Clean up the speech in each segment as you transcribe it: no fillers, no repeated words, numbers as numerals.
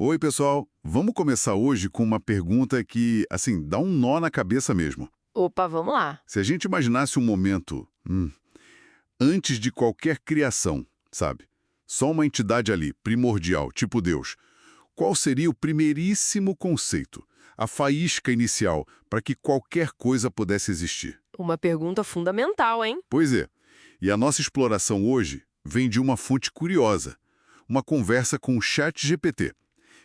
Oi, pessoal. Vamos começar hoje com uma pergunta que, assim, dá um nó na cabeça mesmo. Opa, vamos lá. Se a gente imaginasse um momento antes de qualquer criação, sabe? Só uma entidade ali, primordial, tipo Deus. Qual seria o primeiríssimo conceito, a faísca inicial, para que qualquer coisa pudesse existir? Uma pergunta fundamental, hein? Pois é. E a nossa exploração hoje vem de uma fonte curiosa, uma conversa com o ChatGPT,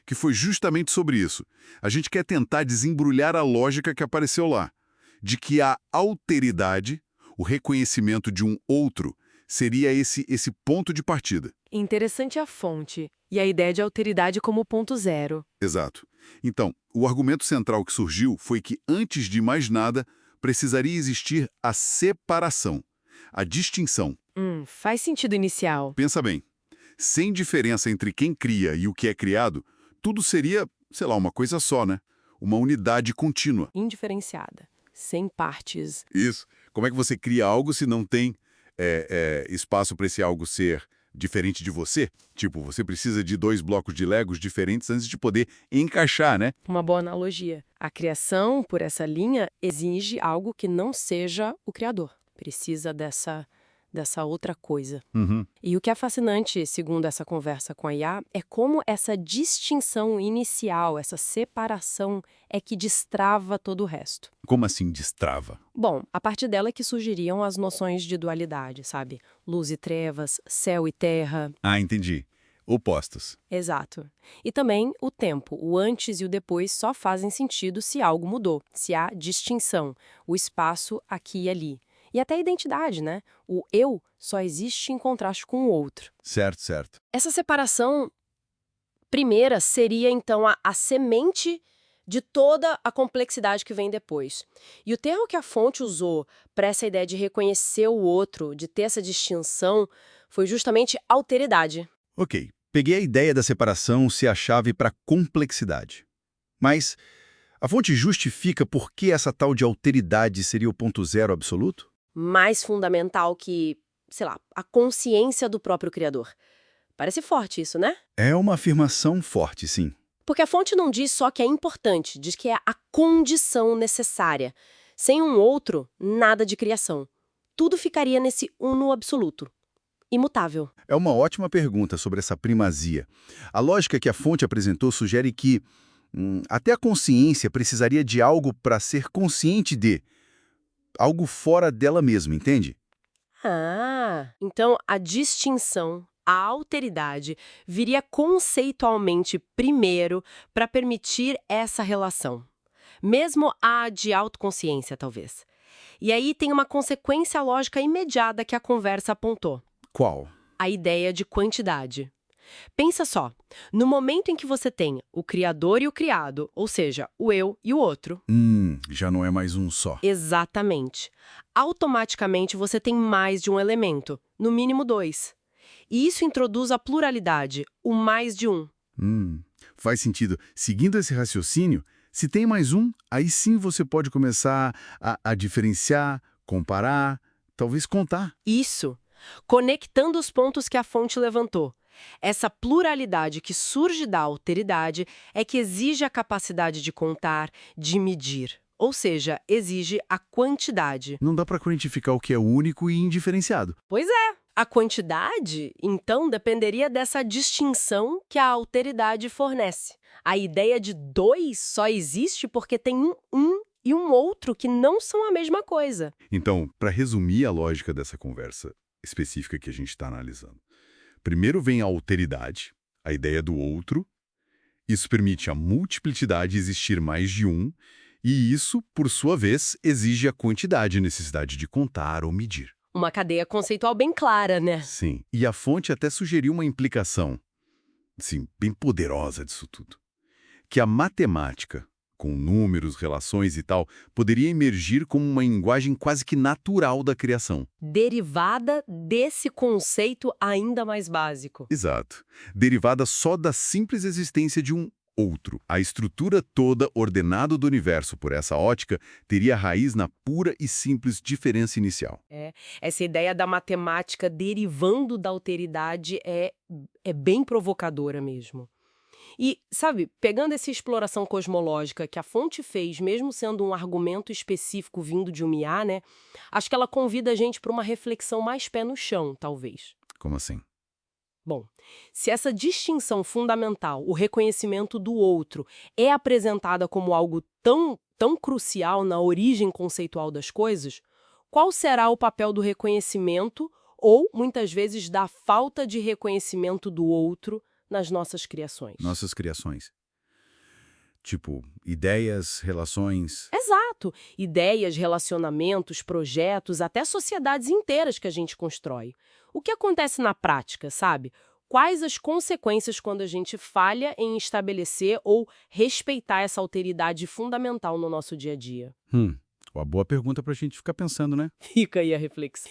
que foi justamente sobre isso. A gente quer tentar desembrulhar a lógica que apareceu lá, de que a alteridade, o reconhecimento de um outro, seria esse ponto de partida. Interessante a fonte e a ideia de alteridade como ponto zero. Exato. Então, o argumento central que surgiu foi que, antes de mais nada, precisaria existir a separação, a distinção. Faz sentido inicial. Pensa bem, sem diferença entre quem cria e o que é criado, tudo seria, sei lá, uma coisa só, né? Uma unidade contínua. Indiferenciada. Sem partes. Isso. Como é que você cria algo se não tem espaço para esse algo ser diferente de você? Tipo, você precisa de 2 blocos de Legos diferentes antes de poder encaixar, né? Uma boa analogia. A criação, por essa linha, exige algo que não seja o criador. Precisa dessa outra coisa. E o que é fascinante, segundo essa conversa com a IA, é como essa distinção inicial, essa separação, é que destrava todo o resto. Como assim destrava? Bom, a partir dela é que surgiriam as noções de dualidade, sabe? Luz e trevas, céu e terra. Ah, entendi. Opostos. Exato. E também o tempo, o antes e o depois só fazem sentido se algo mudou, se há distinção, o espaço aqui e ali. E até a identidade, né? O eu só existe em contraste com o outro. Certo, certo. Essa separação primeira seria, então, a semente de toda a complexidade que vem depois. E o termo que a fonte usou para essa ideia de reconhecer o outro, de ter essa distinção, foi justamente alteridade. Ok, peguei a ideia da separação ser a chave para complexidade. Mas a fonte justifica por que essa tal de alteridade seria o ponto zero absoluto? Mais fundamental que, sei lá, a consciência do próprio criador. Parece forte isso, né? É uma afirmação forte, sim. Porque a fonte não diz só que é importante, diz que é a condição necessária. Sem um outro, nada de criação. Tudo ficaria nesse uno absoluto, imutável. É uma ótima pergunta sobre essa primazia. A lógica que a fonte apresentou sugere que até a consciência precisaria de algo para ser consciente de. Algo fora dela mesma, entende? Então a distinção, a alteridade, viria conceitualmente primeiro para permitir essa relação. Mesmo a de autoconsciência, talvez. E aí tem uma consequência lógica imediata que a conversa apontou. Qual? A ideia de quantidade. Pensa só, no momento em que você tem o criador e o criado, ou seja, o eu e o outro. Já não é mais um só. Exatamente. Automaticamente você tem mais de um elemento, no mínimo 2. E isso introduz a pluralidade, o mais de um. Faz sentido. Seguindo esse raciocínio, se tem mais um, aí sim você pode começar a diferenciar, comparar, talvez contar. Isso. Conectando os pontos que a fonte levantou. Essa pluralidade que surge da alteridade é que exige a capacidade de contar, de medir. Ou seja, exige a quantidade. Não dá para quantificar o que é único e indiferenciado. Pois é. A quantidade, então, dependeria dessa distinção que a alteridade fornece. A ideia de 2 só existe porque tem um e um outro que não são a mesma coisa. Então, para resumir a lógica dessa conversa específica que a gente está analisando, primeiro vem a alteridade, a ideia do outro. Isso permite a multiplicidade existir mais de um, e isso, por sua vez, exige a quantidade, a necessidade de contar ou medir. Uma cadeia conceitual bem clara, né? Sim, e a fonte até sugeriu uma implicação, sim, bem poderosa disso tudo. Que a matemática, com números, relações e tal, poderia emergir como uma linguagem quase que natural da criação. Derivada desse conceito ainda mais básico. Exato. Derivada só da simples existência de um outro. A estrutura toda ordenada do universo por essa ótica teria raiz na pura e simples diferença inicial. Essa ideia da matemática derivando da alteridade é bem provocadora mesmo. E, sabe, pegando essa exploração cosmológica que a fonte fez, mesmo sendo um argumento específico vindo de um IA, né? Acho que ela convida a gente para uma reflexão mais pé no chão, talvez. Como assim? Bom, se essa distinção fundamental, o reconhecimento do outro, é apresentada como algo tão crucial na origem conceitual das coisas, qual será o papel do reconhecimento ou, muitas vezes, da falta de reconhecimento do outro nas nossas criações? Nossas criações. Tipo, ideias, relações... Exato! Ideias, relacionamentos, projetos, até sociedades inteiras que a gente constrói. O que acontece na prática, sabe? Quais as consequências quando a gente falha em estabelecer ou respeitar essa alteridade fundamental no nosso dia a dia? Uma boa pergunta pra gente ficar pensando, né? Fica aí a reflexão.